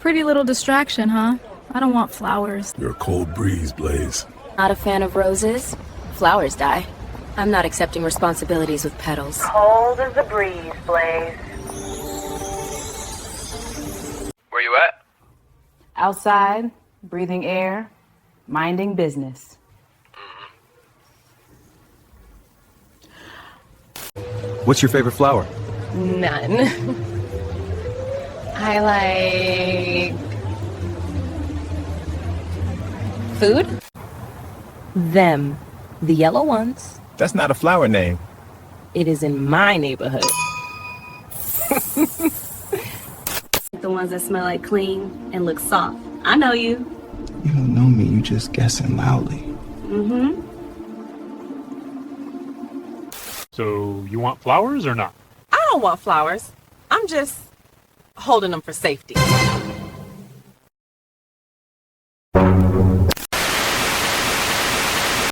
Pretty little distraction, huh? I don't want flowers. You're a cold breeze, Blaze. Not a fan of roses? Flowers die. I'm not accepting responsibilities with petals. Cold as a breeze, Blaze. Where you at? Outside, breathing air, minding business. What's your favorite flower? None. I like food. Them, the yellow ones. That's not a flower name. It is in my neighborhood. The ones that smell like clean and look soft. I know you. You don't know me, you just guessing loudly. Mm-hmm. So, you want flowers or not? I don't want flowers. I'm just holding them for safety.